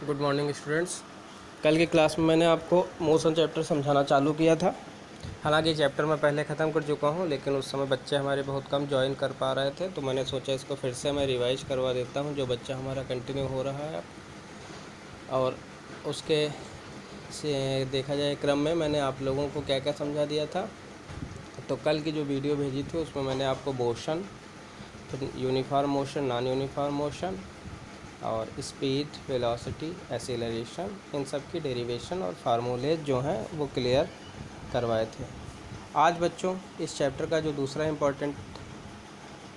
Good morning students. कल की class में मैंने आपको मोशन चैप्टर समझाना चालू किया था। हालांकि चैप्टर मैं पहले ख़त्म कर चुका हूं, लेकिन उस समय बच्चे हमारे बहुत कम ज्वाइन कर पा रहे थे, तो मैंने सोचा इसको फिर से मैं रिवाइज करवा देता हूं, जो बच्चा हमारा कंटिन्यू हो रहा है। और उसके से देखा जाए क्रम में मैंने आप लोगों को क्या क्या समझा दिया था। तो कल की जो वीडियो भेजी थी उसमें मैंने आपको मोशन, फिर uniform motion, non uniform motion और स्पीड, वेलोसिटी, एक्सीलरेशन, इन सब की डेरिवेशन और फार्मूलेज जो हैं वो क्लियर करवाए थे। आज बच्चों इस चैप्टर का जो दूसरा इम्पोर्टेंट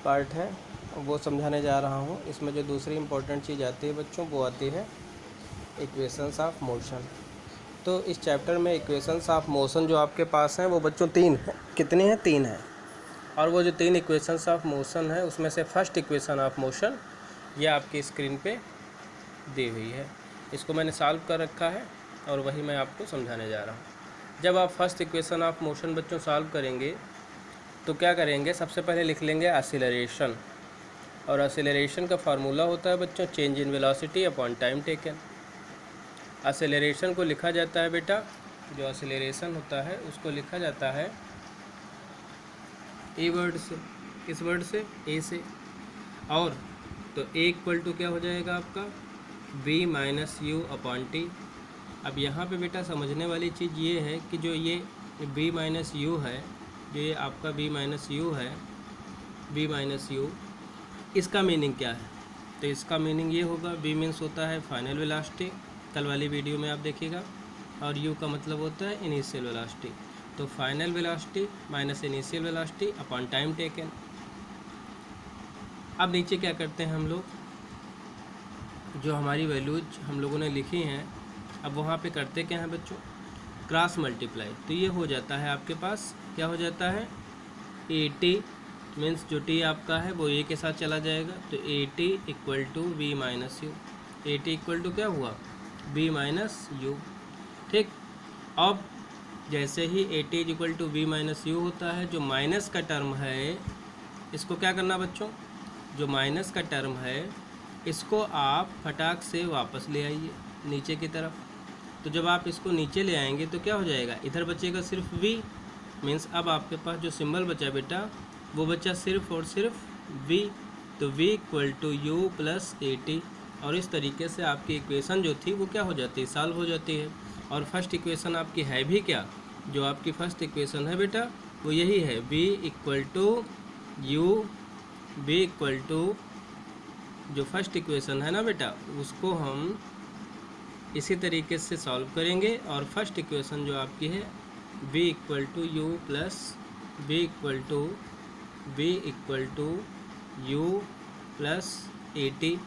पार्ट है वो समझाने जा रहा हूँ। इसमें जो दूसरी इम्पोर्टेंट चीज़ आती है बच्चों वो आती है इक्वेशंस ऑफ मोशन। तो इस चैप्टर में इक्वेशंस ऑफ मोशन जो आपके पास हैं वो बच्चों तीन हैं। कितने हैं? तीन हैं। और वो जो तीन इक्वेशंस ऑफ मोशन है उसमें से फर्स्ट इक्वेशन ऑफ मोशन ये आपकी स्क्रीन पे दी हुई है। इसको मैंने सॉल्व कर रखा है और वही मैं आपको समझाने जा रहा हूँ। जब आप फर्स्ट इक्वेशन ऑफ मोशन बच्चों सॉल्व करेंगे तो क्या करेंगे, सबसे पहले लिख लेंगे एक्सीलरेशन। और एक्सीलरेशन का फार्मूला होता है बच्चों change in velocity upon time taken. Acceleration को लिखा जाता है बेटा, जो एक्सीलरेशन होता है उसको लिखा जाता है ए वर्ड से। किस वर्ड से? ए से। और तो ए इक्वल टू क्या हो जाएगा आपका v minus U upon T. अब यहाँ पे बेटा समझने वाली चीज़ ये है कि जो ये v माइनस यू है, जो ये आपका v माइनस यू है, v माइनस यू, इसका मीनिंग क्या है? तो इसका मीनिंग ये होगा, v मीन्स होता है फाइनल वेलोसिटी, कल वाली वीडियो में आप देखिएगा, और u का मतलब होता है इनिशियल वेलोसिटी। तो final velocity minus initial velocity upon time taken. अब नीचे क्या करते हैं हम लोग, जो हमारी वैल्यूज हम लोगों ने लिखी हैं, अब वहाँ पे करते क्या हैं बच्चों, क्रॉस मल्टीप्लाई। तो ये हो जाता है आपके पास, क्या हो जाता है, ए टी मीन्स जो टी आपका है वो ए के साथ चला जाएगा, तो A T equal to V minus U. A T equal to क्या हुआ, वी माइनस यू। ठीक। अब जैसे ही A T equal to V minus U होता है, जो माइनस का टर्म है इसको क्या करना बच्चों, जो माइनस का टर्म है इसको आप फटाक से वापस ले आइए नीचे की तरफ। तो जब आप इसको नीचे ले आएंगे तो क्या हो जाएगा, इधर बचेगा सिर्फ v, मीन्स अब आपके पास जो सिंबल बचा बेटा वो बचा सिर्फ और सिर्फ v। तो v equal to u plus a t. और इस तरीके से आपकी इक्वेशन जो थी वो क्या हो जाती है, सॉल्व हो जाती है। और फर्स्ट इक्वेशन आपकी है भी क्या, जो आपकी फर्स्ट इक्वेशन है बेटा वो यही है, v equal to u, v equal to जो फर्स्ट इक्वेशन है ना बेटा उसको हम इसी तरीके से सॉल्व करेंगे। और फर्स्ट इक्वेशन जो आपकी है v equal to u plus v equal to u plus a t.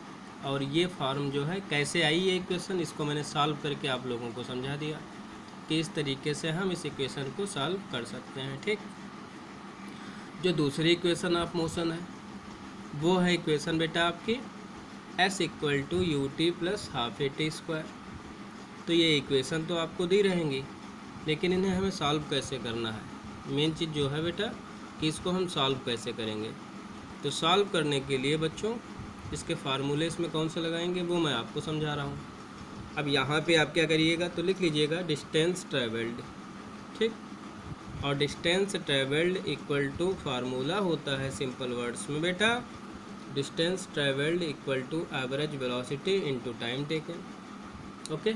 और ये फॉर्म जो है कैसे आई ये इक्वेशन, इसको मैंने सॉल्व करके आप लोगों को समझा दिया कि इस तरीके से हम इस इक्वेशन को सॉल्व कर सकते हैं। ठीक। जो दूसरी इक्वेशन ऑफ मोशन है वो है इक्वेशन बेटा आपकी s equal to u t plus half a t square. तो ये इक्वेशन तो आपको दी रहेंगी, लेकिन इन्हें हमें सॉल्व कैसे करना है, मेन चीज़ जो है बेटा कि इसको हम सॉल्व कैसे करेंगे। तो सॉल्व करने के लिए बच्चों इसके फार्मूले इसमें कौन से लगाएंगे वो मैं आपको समझा रहा हूँ। अब यहाँ पे आप क्या करिएगा, तो लिख लीजिएगा डिस्टेंस ट्रेवल्ड। ठीक। और distance travelled equal to formula होता है सिंपल वर्ड्स में बेटा, distance travelled equal to average velocity into time taken. Okay.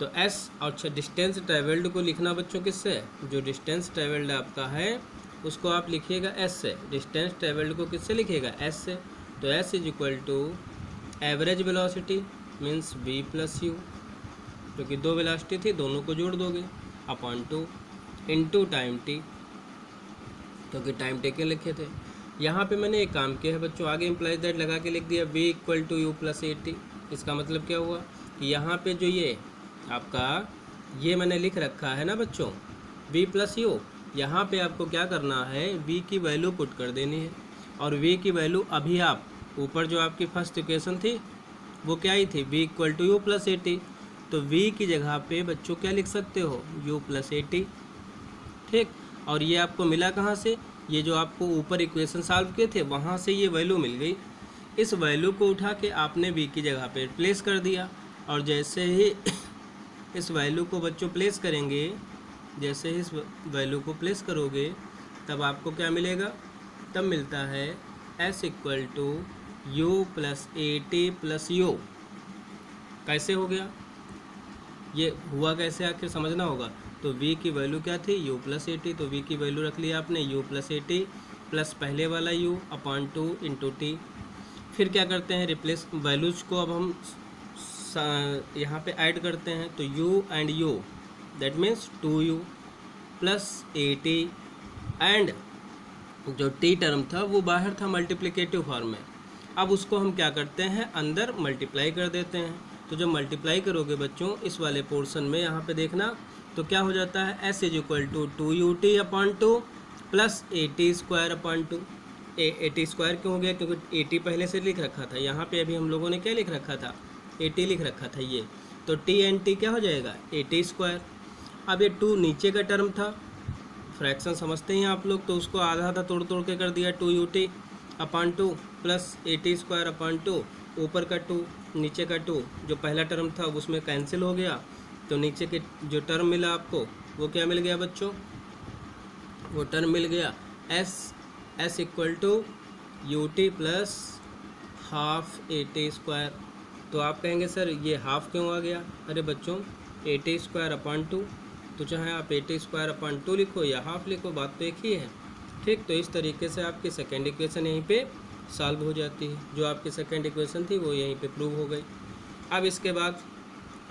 तो एस और डिस्टेंस ट्रेवल्ड को लिखना बच्चों किससे, जो डिस्टेंस ट्रेवल्ड आपका है उसको आप लिखिएगा एस से। डिस्टेंस ट्रेवल्ड को किससे लिखिएगा, एस से। तो s is equal to average velocity means v plus u, क्योंकि दो वेलोसिटी थी दोनों को जोड़ दोगे, upon two into time t, क्योंकि टाइम टेकन लिखे थे। यहाँ पे मैंने एक काम किया है बच्चों, आगे इम्प्लाइज दैट लगा के लिख दिया v equal to u plus a t. इसका मतलब क्या हुआ कि यहाँ पे जो ये आपका ये मैंने लिख रखा है ना बच्चों v प्लस यू, यहाँ पे आपको क्या करना है, v की वैल्यू पुट कर देनी है। और v की वैल्यू अभी आप ऊपर जो आपकी फर्स्ट इक्वेशन थी वो क्या ही थी, v equal to u plus a t. तो v की जगह पे बच्चों क्या लिख सकते हो, u प्लस ए टी। ठीक। और ये आपको मिला कहाँ से, ये जो आपको ऊपर इक्वेशन सॉल्व किए थे वहाँ से ये वैल्यू मिल गई। इस वैल्यू को उठा के आपने v की जगह पे प्लेस कर दिया, और जैसे ही इस वैल्यू को बच्चों प्लेस करेंगे, जैसे ही इस वैल्यू को प्लेस करोगे तब आपको क्या मिलेगा, तब मिलता है s equal to u plus a t plus u. कैसे हो गया, ये हुआ कैसे आखिर समझना होगा। तो v की वैल्यू क्या थी, u प्लस ए टी, तो v की वैल्यू रख लिया आपने u plus a t plus पहले वाला u अपॉन 2 इंटू टी। फिर क्या करते हैं, रिप्लेस वैल्यूज़ को अब हम यहाँ पे ऐड करते हैं, तो u and u that means 2u plus a T, and जो t टर्म था वो बाहर था मल्टीप्लिकेटिव फॉर्म में, अब उसको हम क्या करते हैं, अंदर मल्टीप्लाई कर देते हैं। तो जब मल्टीप्लाई करोगे बच्चों इस वाले पोर्शन में, यहाँ पे देखना, तो क्या हो जाता है, s is equal to 2ut upon 2 plus a t square upon 2। A t square क्यों हो गया, क्योंकि ए टी पहले से लिख रखा था, यहाँ पे अभी हम लोगों ने क्या लिख रखा था, ए टी लिख रखा था ये, तो टी एन टी क्या हो जाएगा, ए टी स्क्वायर। अब ये 2 नीचे का टर्म था, फ्रैक्शन समझते हैं आप लोग, तो उसको आधा आधा तोड़ तोड़ के कर दिया, 2ut upon 2 plus a t square upon 2, ऊपर का 2 नीचे का 2, जो पहला टर्म था उसमें कैंसिल हो गया, तो नीचे के जो टर्म मिला आपको वो क्या मिल गया बच्चों, वो टर्म मिल गया s equal to u t plus half a t square. तो आप कहेंगे सर ये हाफ क्यों आ गया, अरे बच्चों ए टी स्क्वायर अपॉन 2, तो चाहे आप ए टी स्क्वायर अपॉन 2 लिखो या हाफ लिखो, बात तो एक ही है। ठीक, तो इस तरीके से आपकी सेकेंड इक्वेशन यहीं पे सॉल्व हो जाती है, जो आपकी सेकेंड इक्वेशन थी वो यहीं पे प्रूव हो गई। अब इसके बाद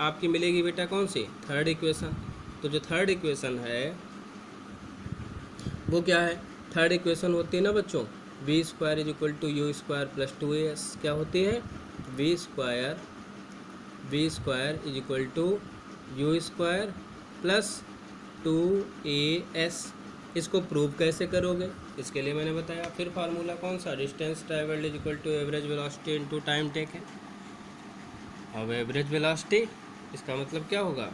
आपकी मिलेगी बेटा कौन सी, थर्ड इक्वेशन। तो जो थर्ड इक्वेशन है वो क्या है, थर्ड इक्वेशन होती है ना बच्चों, v square is equal to u square plus 2as, क्या होती है, v square is equal to u square plus 2as। इसको प्रूव कैसे करोगे, इसके लिए मैंने बताया फिर फार्मूला कौन सा, distance travelled is equal to average velocity into time taken. अब एवरेज वेलोसिटी इसका मतलब क्या होगा,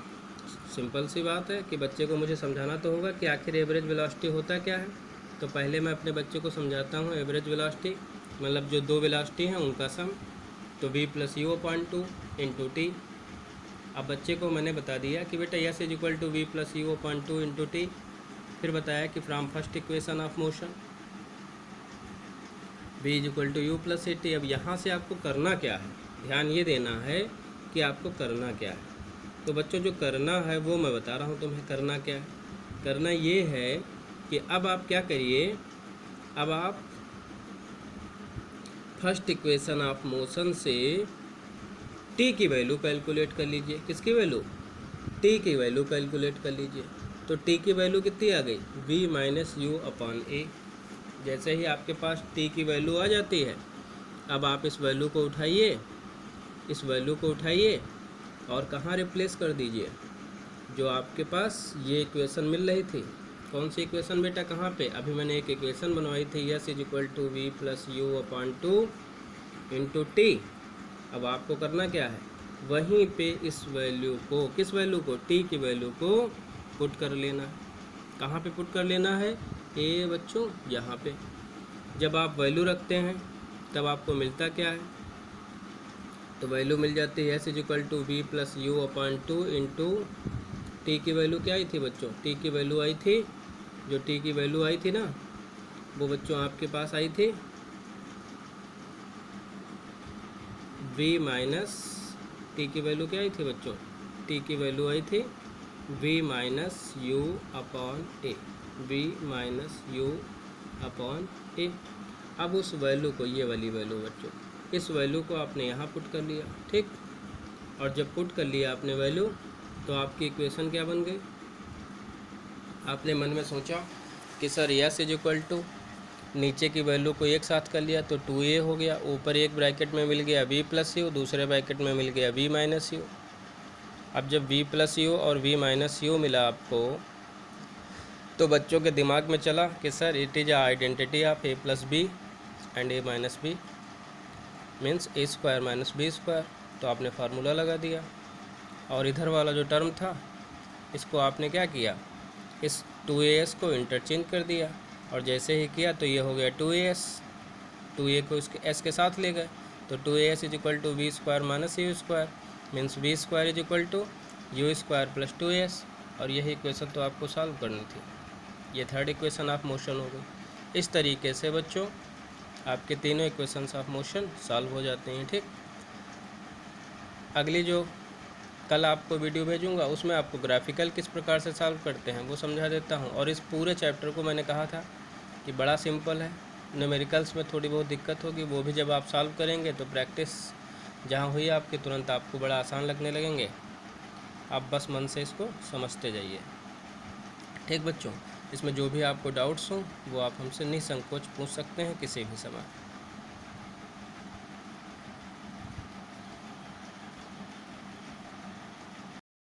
सिंपल सी बात है कि बच्चे को मुझे समझाना तो होगा कि आखिर एवरेज वेलोसिटी होता क्या है। तो पहले मैं अपने बच्चे को समझाता हूँ, एवरेज वेलोसिटी मतलब जो दो वेलोसिटी हैं उनका सम, तो v plus u upon 2 into t. अब बच्चे को मैंने बता दिया कि बेटा s is equal to v plus u upon 2 into t. फिर बताया कि from first equation of motion v is equal to u plus a t. अब यहाँ से आपको करना क्या है, ध्यान ये देना है कि आपको करना क्या है। तो बच्चों जो करना है वो मैं बता रहा हूँ तुम्हें करना क्या है। करना ये है कि अब आप क्या करिए, अब आप फर्स्ट इक्वेशन ऑफ मोशन से t की वैल्यू कैलकुलेट कर लीजिए। किसकी वैल्यू, t की वैल्यू कैलकुलेट कर लीजिए। तो t की वैल्यू कितनी आ गई, v माइनस यू अपॉन ए। जैसे ही आपके पास t की वैल्यू आ जाती है, अब आप इस वैल्यू को उठाइए, इस वैल्यू को उठाइए और कहाँ रिप्लेस कर दीजिए, जो आपके पास ये इक्वेशन मिल रही थी। कौन सी इक्वेशन बेटा, कहाँ पे, अभी मैंने एक इक्वेशन बनवाई थी, s is equal to v plus u upon 2 into t. अब आपको करना क्या है, वहीं पे इस वैल्यू को, किस वैल्यू को, टी की वैल्यू को पुट कर लेना है। कहाँ पे पुट कर लेना है, ए बच्चों यहाँ पे। जब आप वैल्यू रखते हैं तब आपको मिलता क्या है, तो वैल्यू मिल जाती है s is equal to v plus u upon 2 into t की वैल्यू क्या आई थी बच्चों, टी की वैल्यू आई थी, जो टी की वैल्यू आई थी ना वो बच्चों आपके पास आई थी v माइनस, टी की वैल्यू क्या आई थी बच्चों, टी की वैल्यू आई थी v minus U upon A, v minus U upon A. अब उस वैल्यू को, ये वाली वैल्यू बच्चों, इस वैल्यू को आपने यहाँ पुट कर लिया, ठीक। और जब पुट कर लिया आपने वैल्यू, तो आपकी इक्वेशन क्या बन गई, आपने मन में सोचा कि sir s is equal to, नीचे की वैल्यू को एक साथ कर लिया तो 2a हो गया, ऊपर एक ब्रैकेट में मिल गया v प्लस यू, दूसरे ब्रैकेट में मिल गया v माइनस यू। अब जब v प्लस यू और v माइनस यू मिला आपको, तो बच्चों के दिमाग में चला कि sir it is identity of a plus b and a minus b means a square minus b square. तो आपने फार्मूला लगा दिया, और इधर वाला जो टर्म था इसको आपने क्या किया, इस 2as को इंटरचेंज कर दिया, और जैसे ही किया तो ये हो गया 2as, 2a को इसके s के साथ ले गए, तो 2as is equal to v square minus u square, means v square is equal to u square plus 2as। और यही इक्वेशन तो आपको सॉल्व करनी थी। ये थर्ड इक्वेशन ऑफ मोशन हो गई। इस तरीके से बच्चों आपके तीनों इक्वेशंस ऑफ मोशन सॉल्व हो जाते हैं। ठीक, अगली जो कल आपको वीडियो भेजूंगा उसमें आपको ग्राफिकल किस प्रकार से सॉल्व करते हैं वो समझा देता हूं। और इस पूरे चैप्टर को मैंने कहा था कि बड़ा सिंपल है, न्यूमेरिकल्स में थोड़ी बहुत दिक्कत होगी, वो भी जब आप सॉल्व करेंगे तो प्रैक्टिस जहाँ हुई आपकी तुरंत आपको बड़ा आसान लगने लगेंगे। आप बस मन से इसको समझते जाइए। ठीक बच्चों, इसमें जो भी आपको डाउट्स हों वो आप हमसे निसंकोच पूछ सकते हैं किसी भी समय।